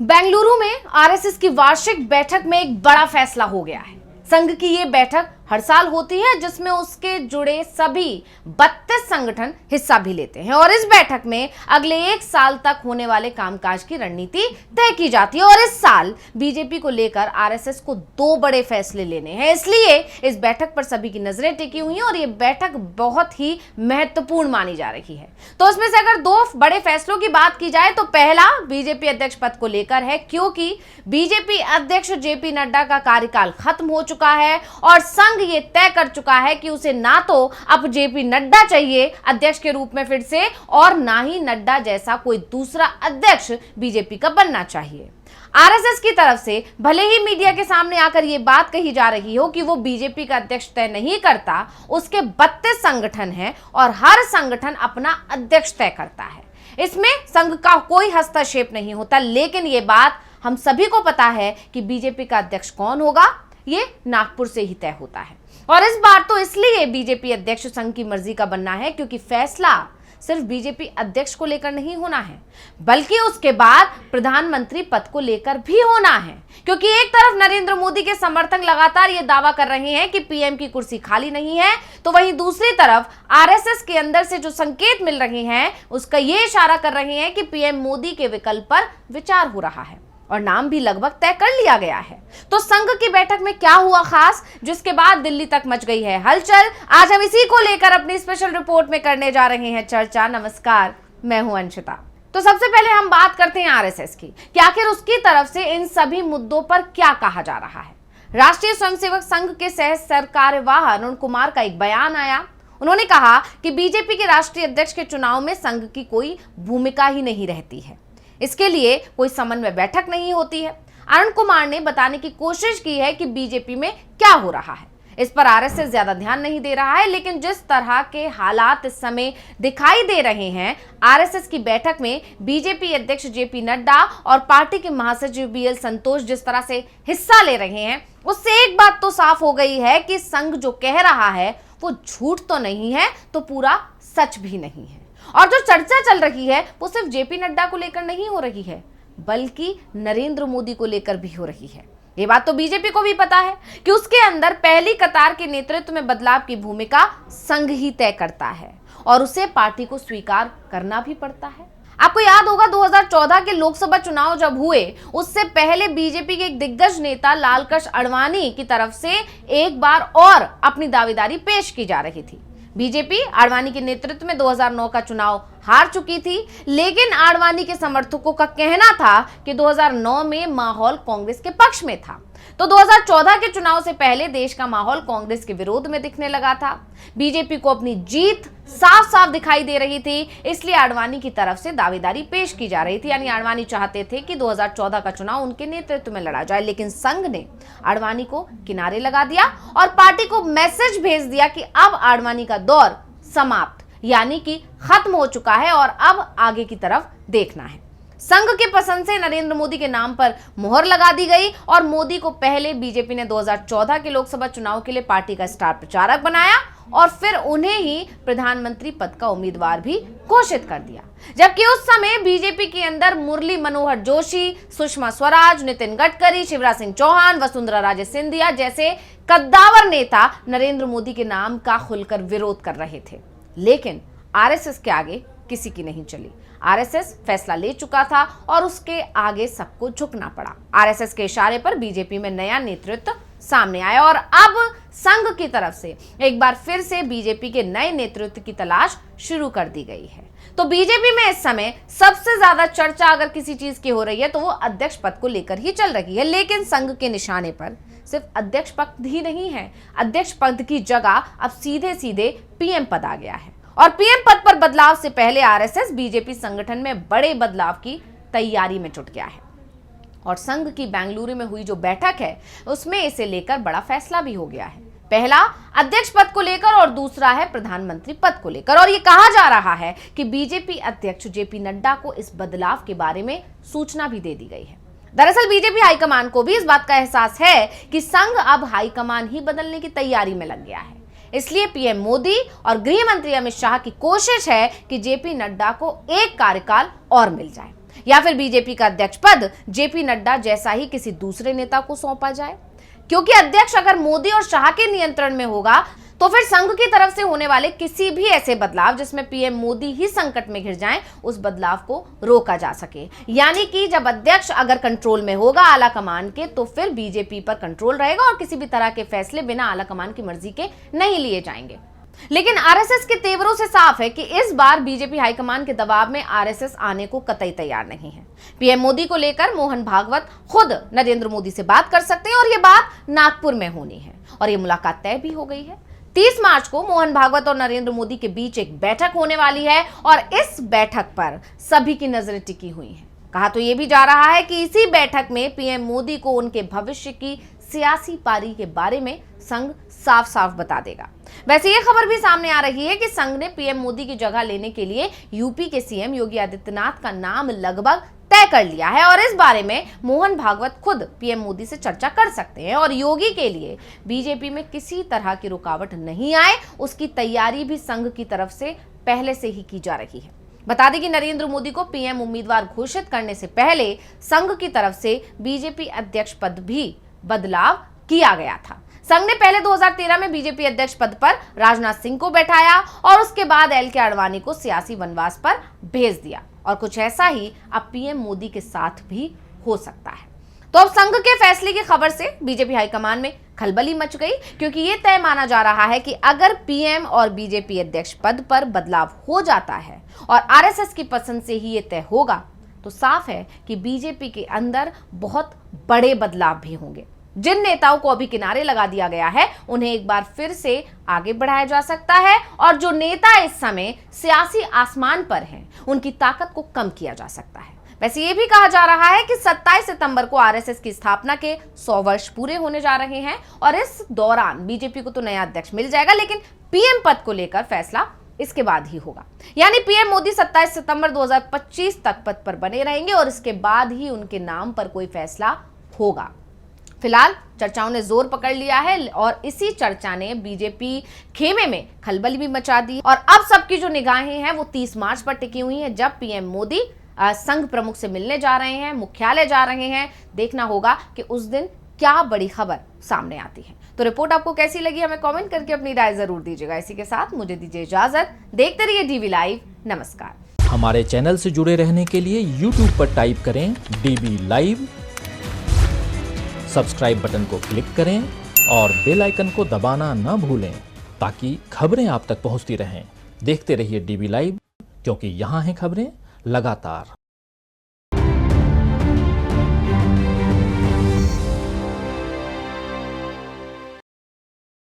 बेंगलुरु में आरएसएस की वार्षिक बैठक में एक बड़ा फैसला हो गया है। संघ की ये बैठक हर साल होती है जिसमें उसके जुड़े सभी 32 संगठन हिस्सा भी लेते हैं और इस बैठक में अगले एक साल तक होने वाले कामकाज की रणनीति तय की जाती है। और इस साल बीजेपी को लेकर आरएसएस को दो बड़े फैसले लेने हैं, इसलिए इस बैठक पर सभी की नजरें टिकी हुई हैं और ये बैठक बहुत ही महत्वपूर्ण मानी जा रही है। तो इसमें से अगर दो बड़े फैसलों की बात की जाए तो पहला बीजेपी अध्यक्ष पद को लेकर है, क्योंकि बीजेपी अध्यक्ष जेपी नड्डा का कार्यकाल खत्म हो चुका है और संघ ये तय कर चुका है कि उसे ना तो अब जेपी नड्डा चाहिए अध्यक्ष के रूप में फिर से और ना ही नड्डा जैसा कोई दूसरा अध्यक्ष बीजेपी का बनना चाहिए। आरएसएस की तरफ से भले ही मीडिया के सामने आकर यह बात कही जा रही हो कि वो बीजेपी का अध्यक्ष तय नहीं करता, उसके 32 संगठन हैं और हर संगठन अपना अध्यक्ष तय करता है, इसमें संघ का कोई हस्तक्षेप नहीं होता। लेकिन यह बात हम सभी को पता है कि बीजेपी का अध्यक्ष कौन होगा, ये नागपुर से ही तय होता है। और इस बार तो इसलिए बीजेपी अध्यक्ष संघ की मर्जी का बनना है क्योंकि फैसला सिर्फ बीजेपी अध्यक्ष को लेकर नहीं होना है, बल्कि उसके बाद प्रधानमंत्री पद को लेकर भी होना है। क्योंकि एक तरफ नरेंद्र मोदी के समर्थक लगातार ये दावा कर रहे हैं कि पीएम की कुर्सी खाली नहीं है, तो वहीं दूसरी तरफ आरएसएस के अंदर से जो संकेत मिल रहे हैं उसका ये इशारा कर रहे हैं कि पीएम मोदी के विकल्प पर विचार हो रहा है और नाम भी लगभग तय कर लिया गया है। तो संघ की बैठक में क्या हुआ खास, जिसके बाद दिल्ली तक मच गई है हलचल, आज हम इसी को लेकर अपनी स्पेशल रिपोर्ट में करने जा रहे हैं चर्चा। नमस्कार, मैं हूं अंशिता। तो सबसे पहले हम बात करते हैं आरएसएस की कि आखिर उसकी तरफ से इन सभी मुद्दों पर क्या कहा जा रहा है। राष्ट्रीय स्वयंसेवक संघ के सह सरकार्यवाह अरुण कुमार का एक बयान आया। उन्होंने कहा कि बीजेपी के राष्ट्रीय अध्यक्ष के चुनाव में संघ की कोई भूमिका ही नहीं रहती है, इसके लिए कोई समन्वय बैठक नहीं होती है। अरुण कुमार ने बताने की कोशिश की है कि बीजेपी में क्या हो रहा है, इस पर आरएसएस ज्यादा ध्यान नहीं दे रहा है। लेकिन जिस तरह के हालात इस समय दिखाई दे रहे हैं, आरएसएस की बैठक में बीजेपी अध्यक्ष जेपी नड्डा और पार्टी के महासचिव बीएल संतोष जिस तरह से हिस्सा ले रहे हैं, उससे एक बात तो साफ हो गई है कि संघ जो कह रहा है वो झूठ तो नहीं है तो पूरा सच भी नहीं है। और जो चर्चा चल रही है वो सिर्फ जेपी नड्डा को लेकर नहीं हो रही है, बल्कि नरेंद्र मोदी को लेकर भी हो रही है। ये बात तो बीजेपी को भी पता है कि उसके अंदर पहली कतार के नेतृत्व में बदलाव की भूमिका संघ ही तय करता है और उसे पार्टी को स्वीकार करना भी पड़ता है। आपको याद होगा 2014 के लोकसभा चुनाव जब हुए, उससे पहले बीजेपी के एक दिग्गज नेता लालकृष्ण आडवाणी की तरफ से एक बार और अपनी दावेदारी पेश की जा रही थी। बीजेपी आडवाणी के नेतृत्व में 2009 का चुनाव हार चुकी थी, लेकिन आडवाणी के समर्थकों का कहना था कि 2009 में माहौल कांग्रेस के पक्ष में था। तो 2014 के चुनाव से पहले देश का माहौल कांग्रेस के विरोध में दिखने लगा था। बीजेपी को अपनी जीत साफ साफ दिखाई दे रही थी, इसलिए आडवाणी की तरफ से दावेदारी पेश की जा रही थी। यानी आडवाणी चाहते थे कि 2014 का चुनाव उनके नेतृत्व में लड़ा जाए, लेकिन संघ ने आडवाणी को किनारे लगा दिया और पार्टी को मैसेज भेज दिया कि अब आडवाणी का दौर समाप्त, यानी कि खत्म हो चुका है और अब आगे की तरफ देखना है। संघ के पसंद से नरेंद्र मोदी के नाम पर मोहर लगा दी गई और मोदी को पहले बीजेपी ने 2014 के लोकसभा चुनाव के लिए पार्टी का स्टार प्रचारक बनाया और फिर उन्हें ही प्रधानमंत्री पद का उम्मीदवार भी घोषित कर दिया। जबकि उस समय बीजेपी के अंदर मुरली मनोहर जोशी, सुषमा स्वराज, नितिन गडकरी, शिवराज सिंह चौहान, वसुंधरा राजे सिंधिया जैसे कद्दावर नेता नरेंद्र मोदी के नाम का खुलकर विरोध कर रहे थे। लेकिन आरएसएस के आगे किसी की नहीं चली। आरएसएस फैसला ले चुका था और उसके आगे सबको झुकना पड़ा। आरएसएस के इशारे पर बीजेपी में नया नेतृत्व सामने आया और अब संघ की तरफ से एक बार फिर से बीजेपी के नए नेतृत्व की तलाश शुरू कर दी गई है। तो बीजेपी में इस समय सबसे ज्यादा चर्चा अगर किसी चीज की हो रही है तो वो अध्यक्ष पद को लेकर ही चल रही है। लेकिन संघ के निशाने पर सिर्फ अध्यक्ष पद ही नहीं है, अध्यक्ष पद की जगह अब सीधे सीधे पीएम पद आ गया है। और पीएम पद पर बदलाव से पहले आरएसएस बीजेपी संगठन में बड़े बदलाव की तैयारी में जुट गया है और संघ की बेंगलुरु में हुई जो बैठक है उसमें इसे लेकर बड़ा फैसला भी हो गया है। पहला अध्यक्ष पद को लेकर और दूसरा है प्रधानमंत्री पद को लेकर। और ये कहा जा रहा है कि बीजेपी अध्यक्ष जेपी नड्डा को इस बदलाव के बारे में सूचना भी दे दी गई है। दरअसल बीजेपी हाईकमान को भी इस बात का एहसास है कि संघ अब हाईकमान ही बदलने की तैयारी में लग गया है। इसलिए पीएम मोदी और गृह मंत्री अमित शाह की कोशिश है कि जेपी नड्डा को एक कार्यकाल और मिल जाए। या फिर बीजेपी का अध्यक्ष पद जेपी नड्डा जैसा ही किसी दूसरे नेता को सौंपा जाए? क्योंकि अध्यक्ष अगर मोदी और शाह के नियंत्रण में होगा तो फिर संघ की तरफ से होने वाले किसी भी ऐसे बदलाव जिसमें पीएम मोदी ही संकट में घिर जाएं, उस बदलाव को रोका जा सके। यानी कि जब अध्यक्ष अगर कंट्रोल में होगा आला कमान के, तो फिर बीजेपी पर कंट्रोल रहेगा और किसी भी तरह के फैसले बिना आला कमान की मर्जी के नहीं लिए जाएंगे। लेकिन आरएसएस के तेवरों से साफ है कि इस बार बीजेपी हाईकमान के दबाव में आरएसएस आने को कतई तैयार नहीं है। पीएम मोदी को लेकर मोहन भागवत खुद नरेंद्र मोदी से बात कर सकते हैं और यह बात नागपुर में होनी है और यह मुलाकात तय भी हो गई है। 30 मार्च को मोहन भागवत और नरेंद्र मोदी के बीच एक बैठक होने वाली है और इस बैठक पर सभी की नजरें टिकी हुई हैं। कहा तो यह भी जा रहा है कि इसी बैठक में पीएम मोदी को उनके भविष्य की सियासी पारी के बारे में संघ साफ साफ बता देगा। वैसे ये खबर भी सामने आ रही है कि संघ ने पीएम मोदी की जगह लेने के लिए यूपी के सीएम योगी आदित्यनाथ का नाम लगभग तय कर लिया है और इस बारे में मोहन भागवत खुद पीएम मोदी से चर्चा कर सकते हैं और योगी के लिए बीजेपी में किसी तरह की रुकावट नहीं आए, उसकी तैयारी भी संघ की तरफ से पहले से ही की जा रही है। बता दें कि नरेंद्र मोदी को पीएम उम्मीदवार घोषित करने से पहले संघ की तरफ से बीजेपी अध्यक्ष पद भी बदलाव किया गया था। संघ ने पहले 2013 में बीजेपी अध्यक्ष पद पर राजनाथ सिंह को बैठाया और उसके बाद एल के आडवाणी को सियासी वनवास पर भेज दिया और कुछ ऐसा ही अब पीएम मोदी के साथ भी हो सकता है। तो अब संघ के फैसले की खबर से बीजेपी हाईकमान में खलबली मच गई, क्योंकि ये तय माना जा रहा है कि अगर पीएम और बीजेपी अध्यक्ष पद पर बदलाव हो जाता है और आरएसएस की पसंद से ही ये तय होगा, तो साफ है कि बीजेपी के अंदर बहुत बड़े बदलाव भी होंगे। जिन नेताओं को अभी किनारे लगा दिया गया है उन्हें एक बार फिर से आगे बढ़ाया जा सकता है और जो नेता इस समय सियासी आसमान पर हैं, उनकी ताकत को कम किया जा सकता है। वैसे ये भी कहा जा रहा है कि 27 सितंबर को आरएसएस की स्थापना के 100 वर्ष पूरे होने जा रहे हैं और इस दौरान बीजेपी को तो नया अध्यक्ष मिल जाएगा, लेकिन पीएम पद को लेकर फैसला इसके बाद ही होगा। यानी पीएम मोदी 27 सितंबर 2025 तक पद पर बने रहेंगे और इसके बाद ही उनके नाम पर कोई फैसला होगा। फिलहाल चर्चाओं ने जोर पकड़ लिया है और इसी चर्चा ने बीजेपी खेमे में खलबली भी मचा दी और अब सबकी जो निगाहें हैं वो 30 मार्च पर टिकी हुई हैं, जब पीएम मोदी संघ प्रमुख से मिलने जा रहे हैं, मुख्यालय जा रहे हैं। देखना होगा कि उस दिन क्या बड़ी खबर सामने आती है। तो रिपोर्ट आपको कैसी लगी, हमें कमेंट करके अपनी राय जरूर दीजिएगा। इसी के साथ मुझे दीजिए इजाजत। देखते रहिए डीवी लाइव। नमस्कार। हमारे चैनल से जुड़े रहने के लिए यूट्यूब पर टाइप करें डीवी लाइव, सब्सक्राइब बटन को क्लिक करें और बेल आइकन को दबाना न भूलें ताकि खबरें आप तक पहुंचती रहें। देखते रहिए डीवी लाइव, क्योंकि यहाँ हैं खबरें लगातार।